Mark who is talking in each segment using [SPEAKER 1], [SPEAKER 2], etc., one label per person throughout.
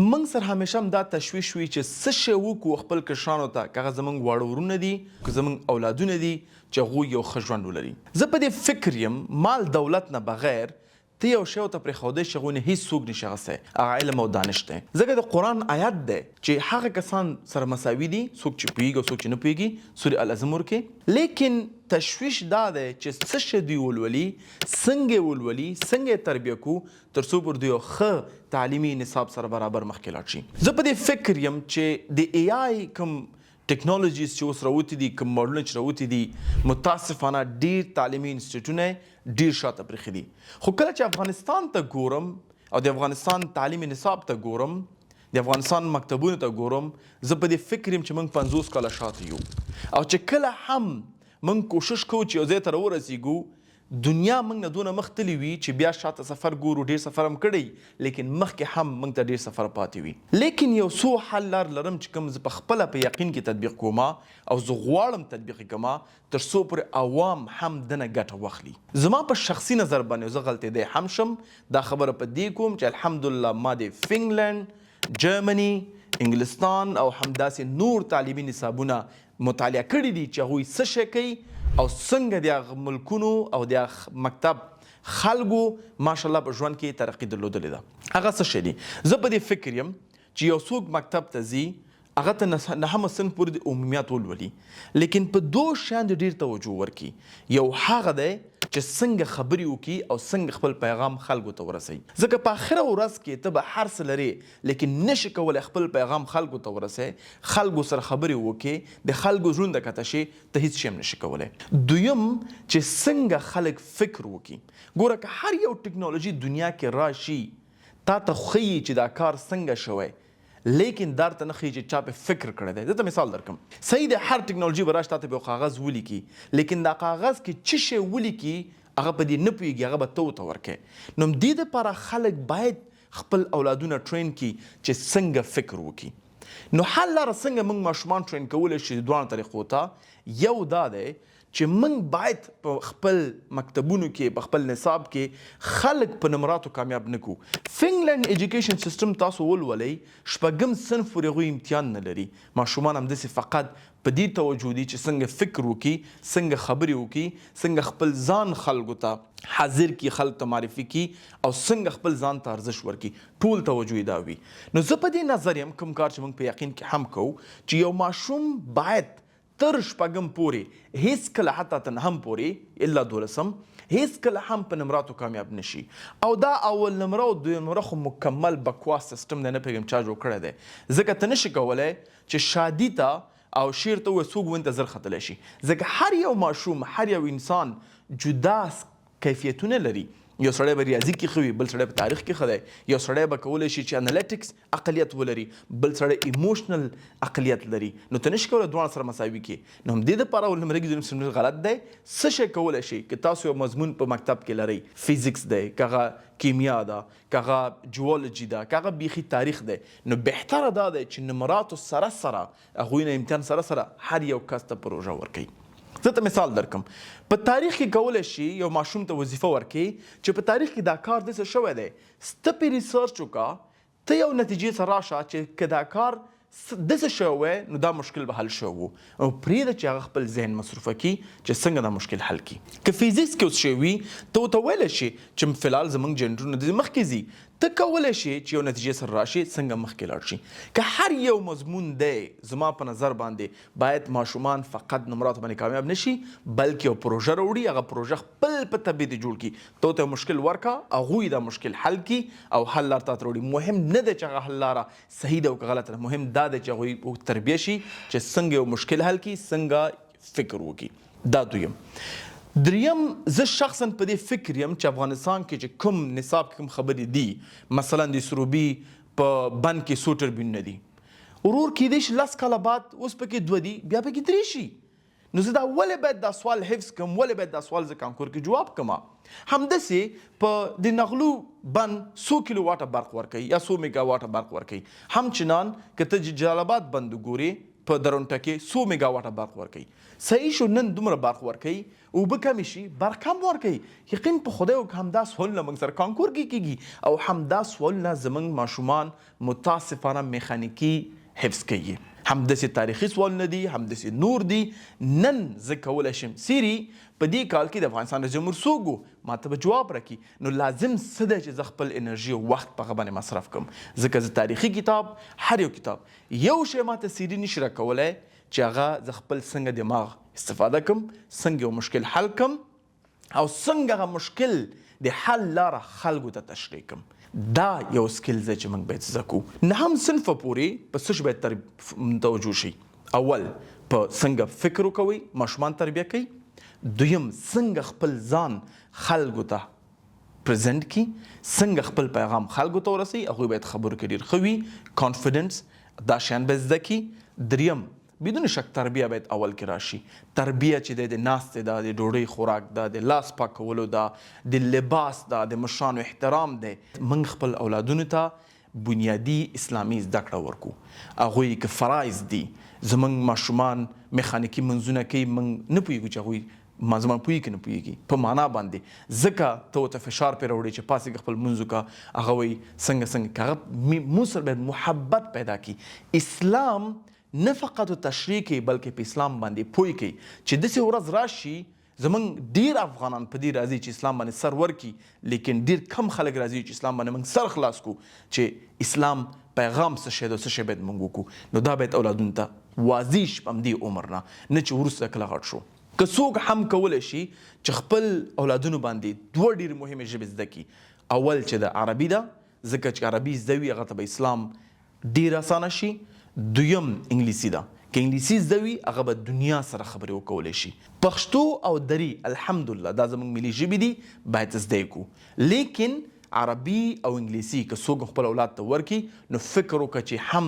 [SPEAKER 1] موږ سره همیشه هم دا تشویش وي چې څه شی وکړو خپل کشرانو ته که هغه زموږ واړه ورونه دي که زموږ اولادونه دي چې هغوی یو ښه ژوند ولري. زه په دې فکر یم مال دولت نه بغیر ته یو شی ورته پرېښودی چې هغوی نه هېڅوک نشي اخیستی، هغه علم او دانش دی. ځکه د قرآن آیات دی چې هغه کسان سره مساوي دي، څوک چې پوهېږي او څوک چې نه پوهېږي، سورې العظم ورکې. لیکن تشویش دا دی چې څه شی دوی ولولي، څنګه یې ولولي، څنګه یې تربیه کړو تر څو پر دوی یو ښه تعلیمي نصاب سره برابر مخکې لاړ شي. زه په دې فکر یم چې د اے آی کوم ټیکنالوژیز چې اوس راوتي دي، کوم ماډلونه چې راوتي دي، متاسفانه ډېر تعلیمي انسټیټونه ډېر شاته پرېښي دي. خو کله چې افغانستان ته ګورم او د افغانستان تعلیمي نصاب ته ګورم، د افغانستان مکتبونو ته ګورم، زه په دې فکر یم چې موږ 50 کاله شاته یو. او چې کله هم موږ کوشش کوو چې یو ځای ته راورسېږو، دنیا موږ نه دونه مختلې وي چې بیا شاته سفر ګورو، ډېر سفر هم کړی، لیکن مخکې هم موږ ته ډېر سفر پاتې وي. لیکن یو څو حل لار لرم چې کوم زه په خپله په یقین کې تطبیق کوم او زه غواړم تطبیق یې کوم تر څو پورې عوام هم دنه ګټه واخلي. زما په شخصي نظر باندې زه غلطېدی هم شم، دا خبره په دې کوم چې الحمدلله ما د فنګلنډ، جرمني، انګلستان او همداسې نور تعلیمي نصابونه مطالعه کړي دي چې هغوی څه شی کوي او څنګه د هغه ملکونو او د هغه مکتب خلکو ماشاءالله په ژوند کې ترقي درلودلې ده. هغه څه شی دي؟ زه په دې فکر یم چې یو څوک مکتب ته ځي، هغه ته نهمه صنف پورې د عمومیات ولولي، لیکن په دوه شیانو ډېر توجه ورکړي. یو هغه دی چې څنګه خبرې وکړي او څنګه خپل پیغام خلکو ته ورسوي. ځکه په آخره ورځ کې ته به هر څه لرې، لیکن نشي کولی خپل پیغام خلکو ته ورسوي، خلکو سره خبرې وکړي، د خلکو زړونه کته شي، ته هیڅ شی هم نشي کولی. دویم چې څنګه خلک فکر وکړي. ګوره که هر یو ټکنالوژي دنیا کې راشي تا ته ښیي چې دا کار څنګه شوی، لیکن در ته نه ښیي چې چا پې فکر کړی دی. زه ته مثال درکړم، صحیح دی هر ټکنالوژي به راشي تا ته به یو کاغذ ولیکي، لیکن دا کاغذ کې څه شی ولیکي هغه په دې نه پوهېږي، هغه به ته ورته ورکوې. نو دې دپاره خلک باید خپل اولادونه ټرین کړي چې څنګه فکر وکړي. نو حل لاره څنګه موږ ماشومان ټرین کولی شي دواړو طریقو ته؟ یو دا دی چې موږ باید په خپل مکتبونو کې، په خپل نصاب کې خلک په نمراتو کامیاب نه کړو. فنګلنډ ایجوکیشن سیستم تاسو ولولئ، شپږم صنف پورې هغوی امتحان نه لري. ماشومان همداسې فقط په دې توجه دي چې څنګه فکر وکړي، څنګه خبرې وکړي، څنګه خپل ځان خلکو ته حاضر کړي، خلکو ته معرفي کړي او څنګه خپل ځان ته ارزښت ورکړي. ټول توجه یې دا وي. نو زه په دې نظر یم کوم کار چې موږ په یقین کې هم کوو چې یو ماشوم باید تر شپږم پورې هیڅ کله حتی تر نهم پورې الا 12 هیڅ کله هم په نمراتو کامیاب نشي. او دا اول نمره او دویم نمره خو مکمل بکواس سیستم دی، نه پوهېږم چا جوړ کړی دی. ځکه ته نشي کولی چې شادي ته او شعر ته ووایې څوک ونې ته زر ختلی شي. ځکه هر یو ماشوم، هر یو انسان جدا کیفیتونه لري. یو سړی به ریاضي کې ښه وي، بل سړی په تاریخ کې ښه دی. یو سړی به کولی شي چې انالیټکس اقلیت ولري، بل سړی ایموشنل اقلیت لري. نو ته نشي کولی دواړه سره مساوي کړي. نو همدې دپاره اول نمره کې دویم صنف غلط دی. څه شی کولی شي که تاسو یو مضمون په مکتب کې لرئ، فزیکس دی، که هغه کیمیا ده، که هغه جیولوجي ده، که هغه بیخي تاریخ دی، نو بهتره دا دی چې نمراتو سره سره هغوی نه امتحان سره سره هر یو کس ته پروژه ورکوي. زه ته مثال درکم، په تاریخ کې کولی شي یو ماشوم ته وظیفه ورکړي چې په تاریخ کې دا کار داسې شوی دی، ته پرې ریسرچ وکړه، ته یو نتیجې سره راشه چې که دا کار داسې شوی وی نو دا مشکل به حل شوی و، او پرېږده چې هغه خپل ذهن مصروفه کړي چې څنګه دا مشکل حل کړي. که فزیکس کې اوس شی وي ته ورته ویلی شي چې فلحال زموږ جنرونه داسې مخکې ځي، ته کولی شي چې یو نتیجې سره راشي څنګه مخکې لاړ شي. که هر یو مضمون دی زما په نظر باندې باید ماشومان فقط نمراتو باندې کامیاب نشي، بلکې یو پروژه راوړي، هغه پروژه خپل په طبیعت جوړ کړي، ته ورته مشکل ورکړه، هغوی دا مشکل حل کړي او حل لار ته راوړي. مهم نه دی چې هغه حل لاره صحیح ده او که غلطه ده، مهم دا دی چې هغوی تربیه شي چې څنګه یو مشکل حل کړي، څنګه فکر وکړي. دا دویم. دریم، زه شخصا په دې فکر یم چې افغانستان کې چې کوم نصاب کې کوم خبرې دي، مثلا د سروبي په بند کې څو ټربینونه دي، ورور کیدای شي 10 کاله بعد اوس پکې 2 دي، بیا پکې 3 شي. نو زه دا ولې باید دا سوال حفظ کړم، ولې باید دا سوال زه کانکور کې جواب کړم؟ همداسې په د نغلو بند 100 کیلو واټه برق ورکوي یا 100 میګا واټه برق ورکوي. همچنان که ته جلال آباد بند وګورې په درونټه کې 100 میگا واټه برق ورکوي. صحیح شو نن دومره برق ورکوي اوبه کمې شي برق کم ورکوي. یقین په خدای وکړه همدا سوالونه موږ سره کانکور کې کیږي او همدا سوالونه زموږ ماشومان متاسفانه میخانیکي حفظ کوي. همداسې تاریخي سوالونه دي، همداسې نور دي. نن زه کولی شم سیري په دې کال کې د افغانستان رئیس جمهور څوک و ما ته به جواب راکړي. نو لازم څه دی چې زه خپل انرژي او وخت په هغه باندې مصرف کړم. ځکه زه تاریخي کتاب هر یو کتاب یو شی ما ته سیري نشي راکولی چې هغه زه خپل څنګه دماغ استفاده کړم، څنګه یو مشکل حل کړم او څنګه هغه مشکل د حل لاره خلکو ته تشریح کړم. دا یو سکل دی چې موږ باید زده کړو. نهم صنفه پورې په څه شي باید توجه شي. اول په څنګه فکر وکوئ، ماشومان تربیه کوي. دویم څنګه خپل ځان خلکو ته پریزنټ کی، څنګه خپل پیغام خلکو ته ورسوي. هغوی باید خبرو کې ډېر ښه وي، کانفیډنس دا شیان باید زده کړي. دریم بدون شک تربیه باید اول کې راشي. تربیه چې د ناستې ده، د ډوډۍ خوراک ده، د لاس پاکولو ده، د لباس ده، د مشرانو احترام دی. موږ خپل اولادونو ته بنیادی اسلامي زده کړه ورکو. هغوی که فرایض دي، زموږ ماشومان میخانیکي منځونه کوي، موږ نه پوهېږو چې هغوی زمان پوهېږي که نه پوهېږي په معنا باندې. ځکه ته ورته فشار پرې راوړې چې پاسې خپل لمونځ وکړه. هغه وایي څنګه که هغه مونږ سره باید محبت پیدا کړي. اسلام نه فقط تشریح کوي بلکې په اسلام باندې پوه کوي چې داسې ورځ راشي زموږ ډېر افغانان په دې راځي چې اسلام باندې سر ورکړي، لیکن ډېر کم خلک راځي چې اسلام باندې موږ سر خلاص کړو چې اسلام پیغام څه شی دی او څه شی باید موږ وکړو. نو دا باید اولادونو ته واضح شي په همدې عمر نه چې وروسته کله غټ شو. که څوک هم کولی شي چې خپل اولادونو باندې دوه ډېرې مهمې ژبې زده کړي. اول چې د عربي ده، ځکه چې عربي زده وي هغه ته به اسلام ډېر اسانه شي. دویم انګلیسي ده، که انګلیسي زده وي هغه به دنیا سره خبرې وکولی شي. پښتو او دري الحمدلله دا زموږ ملي ژبې دي، باید زده یې کړو. لیکن عربي او انګلیسي که څوک خپل اولاد ته ورکړي نو فکر وکړه چې هم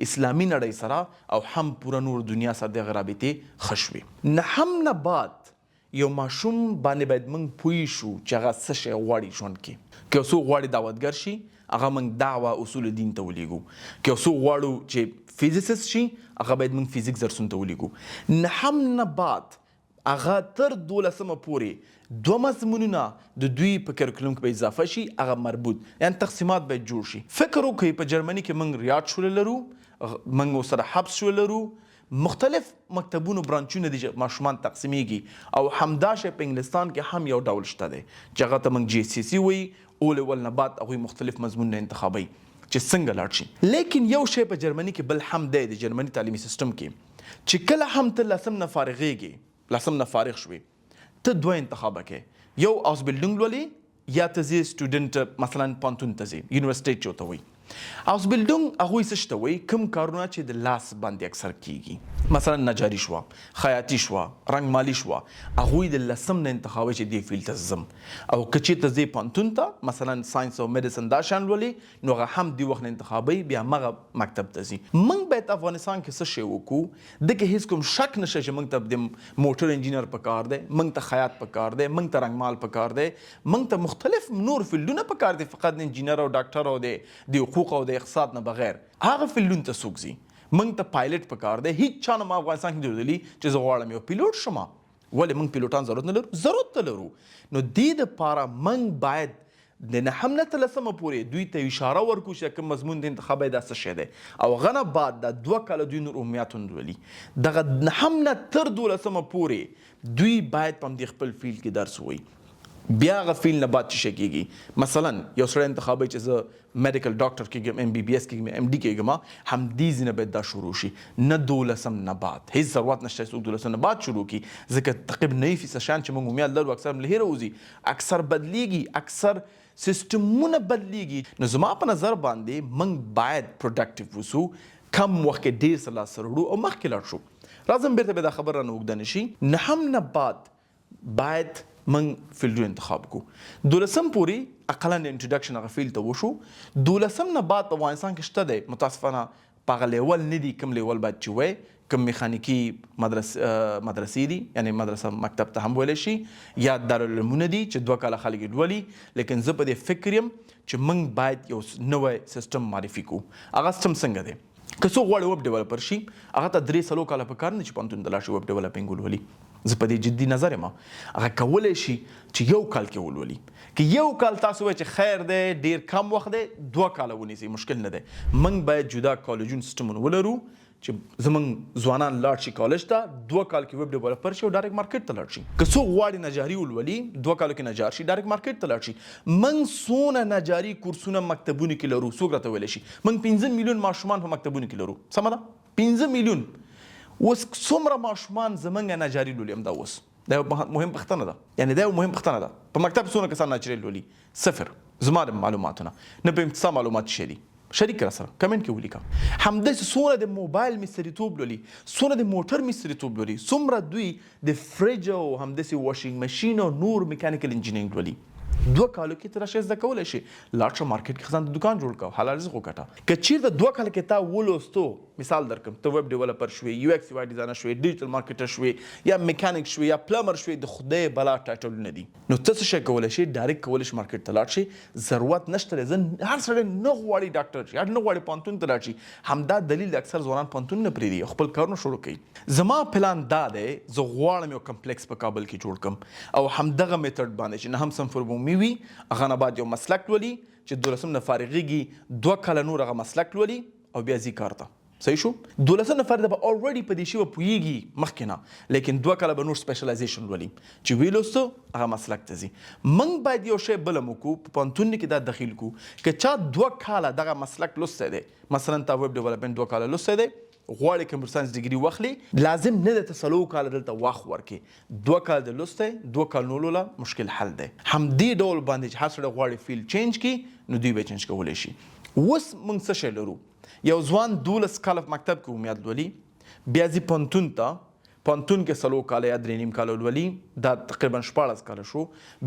[SPEAKER 1] اسلامي نړۍ سره او هم پوره نور دنیا سره دغه رابطې ښه شوي. نهم نه بعد یو ماشوم باندې باید موږ پوه شو چې هغه څه شی غواړي ژوند کې. که څوک غواړي دعوتګر شي هغه موږ دعوه اصول دین ته ولیږو. که څوک غواړو چې فیزیسست شي هغه باید موږ فیزیک درسونو ته ولیږو. نهم نه بعد هغه تر 12مه پورې دوه مضمونونه د دوی په کریکولم کې به اضافه شي، هغه مربوط یعنې تقسیمات باید جوړ شي. فکر وکړئ په جرمني کې موږ ریاض شولی لرو، موږ ورسره حبس شولی لرو، مختلف مکتبونو برانچونه دي چې ماشومان تقسیمیږي. او همدا شی په انګلستان کې هم یو ډول شته دی چې هغه ته موږ GCSE وایي. او لیول نه بعد هغوی مختلف مضمونونه انتخابوي چې څنګه لاړ شي. لیکن یو شی په جرمني کې بل هم دی د جرمني تعلیمي سیستم کې چې کله هم ته لسم نه فارغېږې، لسم نه فارغ شوې، ته دوه انتخابه کې، یو اوسبیلډینګ لولې یا ته ځې سټوډنټ مثلا پانتون ته ځې، یونیورسټۍ چې ورته وایي. اوسبیلډینګ هغوی څه شته وایي کوم کارونه چې د لاس باندې اکثر کیږي، مثلا نجاري شوه، خیاطي شوه، رنګمالي شوه، هغوی د لسم نه انتخابوي چې دې فیلډ ته ځم. او که چېرته ځې پانتون ته مثلا ساینس او میډیسن دا شیان لولې نو هغه هم دې وخت نه انتخابوي، بیا همغه مکتب ته ځي. موږ باید افغانستان کې څه شی وکړو دغه هېڅ کوم شک نشته چې موږ ته د موټر انجینر پکار دی، موږ ته خیاط پکار دی، موږ ته رنګمال پکار دی، موږ ته مختلف نور فیلډونه پکار دي، فقط انجینر او ډاکټر او د حقوق او د اقتصاد نه بغیر هغه فیلډونو ته څوک ځي. موږ ته پایلټ پکار دی. هیڅ چا نه ما افغانستان کې لیدلي چې زه غواړم یو پیلوټ شم. ولې موږ پیلوټان ضرورت نه لرو؟ ضرورت ته لرو. نو دې دپاره موږ باید د نهم نه تر لسمه پورې دوی ته اشاره ورکړو چې کوم مضمون د انتخاب دا څه شی دی، او هغه نه بعد دا 2 کاله دوی نور عمومیات ولولي. دغه نهم نه تر 12مه پورې دوی باید په همدې خپل فیلډ کې درس ووایي. بیا هغه فیلډ نه بعد څه شی کېږي، مثلا یو سړی انتخابوي چې زه میډیکل ډاکټر کېږم، MBBS کېږم، MD کېږم، همدې ځینه باید دا شروع شي، نه 12 نه بعد. هیڅ ضرورت نشته چې څوک 12 نه بعد شروع کړي، ځکه تقریبا 90% شیان چې موږ عمومیات لرو اکثر له هیره وځي، اکثر بدلیږي، اکثر سیستمونه بدلیږي. نو زما په نظر باندې موږ باید پروډکټیو اوسو، کم وخت کې ډېر څه لاسته راوړو او مخکې لاړ شو. راځم بیرته به دا خبره رانه اوږده نه شي. نهم نه بعد باید من فیلډونه انتخاب کو. 12 پورې اقلا انټروډکشن هغه فیلډ ته وشو. 12 نه بعد په افغانستان کې شته دی، متاسفانه په هغه لیول نه دي کوم لیول باید چې وایي، کوم میخانیکي مدرسې دي، یعنی مدرسه مکتب ته هم ویلی شي، یا دارالعلومونه دي چې 2 کاله خلک یې لولي. لیکن زه په دې فکر یم چې موږ باید یو نوی سیستم معرفي کړو. هغه سیستم څنګه دی؟ که څوک غواړي ویب ډیولپر شي هغه ته 3 کاله پکار نه چې پوهنتون ته لاړ شي ویب ډیولپینګ ولولي. زه په دې جدي نظر یم. هغه کولی شي چې 1 کال کې ولولي. که 1 کال تاسو وایئ چې خیر دی ډېر کم وخت دی 2 کاله ونیسئ مشکل نه دی. موږ باید جدا کالجونه سیسټمونه ولرو چې زموږ ځوانان لاړ شي کالج ته 2 کال کې ویب ډیولپر شي او ډایرکټ مارکیټ ته لاړ شي. که څوک غواړي نجاري ولولي 2 کالو کې نجار شي ډایرکټ مارکیټ ته لاړ شي. موږ څونه نجاري کورسونه مکتبونو کې لرو څوک راته ویلی شي. موږ 15 میلیون ماشومان په مکتبونو کې لرو. سمه ده 15 میلیون. اوس څومره ماشومان زموږ نجاري لولي همدا اوس دا مهم پوښتنه ده. یعنی دا مهم پوښتنه ده په مکتب څونه کسان نجاري لولي؟ 0. زما د معلوماتونه نه په ستا معلومات شي دي شریک را سره کمنټ کې ولیکه. همداسې څومره د موبایل مستریتوب لولي څومره د موټر مستریتوب لولي څومره دوی د فریج او همداسې واشینګ ماشین او نور میکانیکل انجینرینګ لولي. 2 کالو کې ته راشې زده کولی شي لاړ شه مارکیټ کې ځان د دوکان جوړ کړه حلال رزق وګټه. که چیرته 2 کال کې تا ولوستو مثال درکړم ته ویب ډیولپر شوې یو ایکس یو ډیزاینر شوې ډیجیټل مارکیټر شوې یا میکانیک شوې یا پلمبر شوې د خدای بلا ټایټلونه دي نو ته څه شی کولی شي ډایرکټ کولی شي مارکیټ ته لاړ شي. ضرورت نشته دی هر سړی نه غواړي ډاکټر شي هر نه غواړي پوهنتون ته لاړ شي. همدا دلیل اکثر ځوانان پوهنتون نه پرېږدي خپل کارونه شروع کوي. زما پلان دا دی زه غواړم یو کمپلیکس په کابل کې جوړ کړم او همدغه میتھډ باندې چې نه هم صنف عمومي وي هغه نه بعد یو مسلک لولي چې 12 نه فارغېږي 2 کاله نور هغه مسلک لولي او بیا ځي کار ته. صحیح شو. 12 نفر د به اوريډي په دې شی پوهیږي مخکې نه لیکن 2 کاله به نور سپیشلایزیشن ولولي چې ویلوستو هغه مسلک ته ځي. موږ باید یو شی بل مو په پوهنتون کې دا دخیل کو که چا 2 کاله دغه مسلک لوستی دی مثلا تا ویب ډیولپمنټ 2 کاله لوستی دی غواړي کمپیوټر ساینس ډیګري واخلي لازم نه ده ته 3 کاله دلته وخت ورکړي 2 کال د لوستی 2 کال نو لوله مشکل حل دی. همدې ډول باندې چې هر سړی غواړي فیلډ چینج کړي نو دوی به چینج کولی شي. اوس موږ څه شی لرو یو ځوان 12 کاله په مکتب کې امیاد لولي بیا ځي پوهنتون ته پوهنتون کې 3 کاله یا 3.5 کاله ولولي دا تقریبا 14 کاله شو.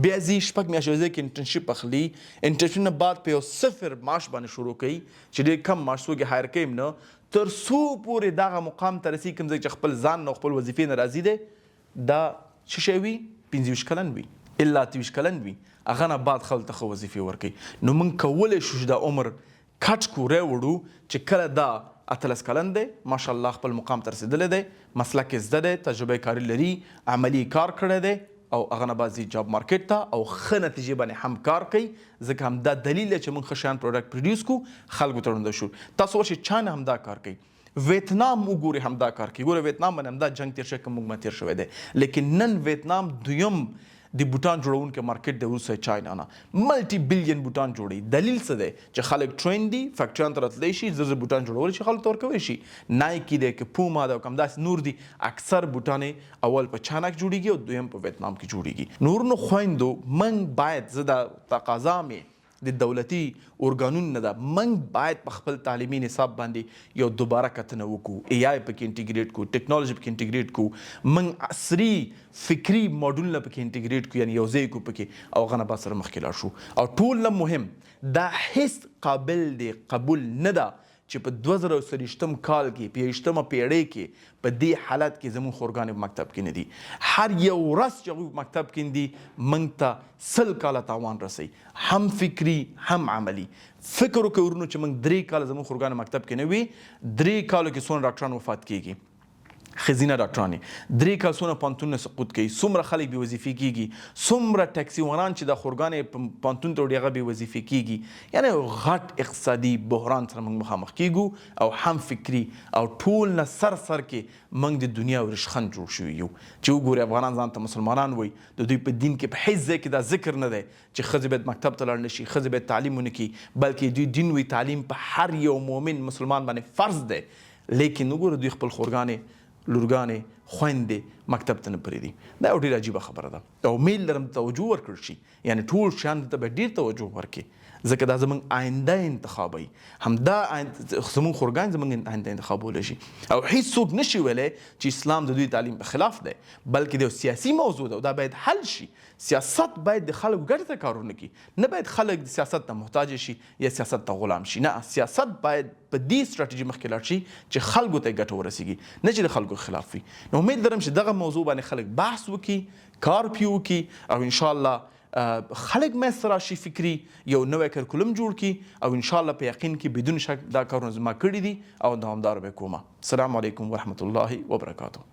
[SPEAKER 1] بیا ځي 6 میاشتې کې انټرنشپ اخلي انټرنشپ نه بعد په یو 0 معاش باندې شروع کوي چې ډېر کم معاش څوک یې هایر کوي نه تر څو پورې دغه مقام ته رسي کوم ځای چې خپل ځان نه خپل وظیفې نه راضي دی دا څه شی وي 25 کلن وي الا 23 کلن وي هغه نه بعد خپل ته وظیفې ورکوي. نو موږ کولی شو چې دا عمر کټ کو راوړو چې کله دا 18 کلن دی ماشاءالله خپل مقام ته رسېدلی دی مسلک یې زده دی تجربه کاري لري عملي کار کړی دی او هغه نه بعد ځي جاب مارکیټ ته او ښه نتیجې باندې هم کار کوي ځکه همدا دلیل دی چې موږ ښه شیان پروډکټ پروډیوس کړو خلکو ته ړنده شو. تاسو ورشئ چاینا همدا کار کوي ویتنام وګورئ همدا کار کوي ګوره ویتنام باندې همدا جنګ تیر شوی که موږ ما تیر شوی دی لیکن نن ویتنام دویم د بوټان جوړونکي مارکیټ دی وروسته چاینا نه ملټي بلیون بوټان جوړوي. دلیل څه دی چې خلک ټرین دي فیکټریانو ته راتلی شي زر بوټان جوړولی شي خلکو ته ورکولی شي. نایکي دی که پوما دی او که همداسې نور دي اکثر بوټانې اول په چاینا کې جوړیږي او دویم په ویتنام کې جوړیږي. نورو خویندو موږ باید زه دا تقاضا مې د دولتي ارګانونو نه ده موږ باید په خپل تعلیمي نصاب باندې یو دوباره کتنه وکړو AI پکې انټیګریټ کړو ټیکنالوژي پکې انټیګریټ کړو موږ عصري فکري موډلونه پکې انټیګریټ کړو یعنی یو ځای کړو پکې او هغه نه بعد سره مخکې لاړ شو. او ټول نه مهم دا هیڅ قابل دی قبول نه ده چې په 2023 کال کې په 21مه پیړۍ کې په دې حالت کې زموږ خورګانې په مکتب کې نه دي. هر یو ورځ چې هغوی په مکتب کې دي موږ ته 100 کاله تاوان رسوي هم فکري هم عملي. فکر وکړئ ورونو چې موږ 3 کاله زموږ خورګانې مکتب کې نه وي 3 کالو کې څونه ډاکټران وفات کیږي ښځینه ډاکټرانې 3 کال څونه پوهنتونونه سقوط کوي څومره خلک بې وظیفې کیږي څومره ټیکسیوانان چې د خورګانې پوهنتون ته وړي هغه بې وظیفې کیږي یعنی غټ اقتصادي بحران سره موږ مخامخ کیږو او هم فکري او ټول نه سر کې موږ د دنیا ورشخند جوړ شوي یو چې وګورئ افغانان ځان ته مسلمانان وایي د دوی په دین کې په هیڅ ځای کې دا ذکر نه دی چې ښځې باید مکتب ته لاړ نه شي ښځې باید تعلیم ونه کړي بلکې دوی دین وایي تعلیم په هر یو مؤمن مسلمان باندې فرض دی. لیکن وګوره دوی خپل خورګانې لورګانې خویندې مکتب ته نه پرېږدي. دا یو ډېره عجیبه خبره ده او امید لرم توجه ورکړل شي یعنی ټول شیانو ته به ډېر توجه ورکړي ځکه دا زموږ آینده انتخابوي همدا زموږ خورګان زموږ آینده انتخابولی شي او هیڅوک نشي ویلی چې اسلام د دوی تعلیم په خلاف دی بلکې د یو سیاسي موضوع ده او دا باید حل شي. سیاست باید د خلکو ګټې ته کارونه کړي نه باید خلک د سیاست ته محتاج شي یا سیاست ته غلام شي. نه سیاست باید په دې ستراتیژي مخکې لاړ شي چې خلکو ته ګټه ورسیږي نه چې د خلکو خلاف وي. نو امید لرم چې دغه موضوع باندې خلک بحث وکړي کار پې وکړي او انشاءالله خلک منځ ته راشي فکري یو نوی کرکولم جوړ کړي او انشاءالله په یقین کې بدون شک دا کارونه زما کړي دي او دوامدار به کومه. السلام علیکم ورحمة الله وبرکاته.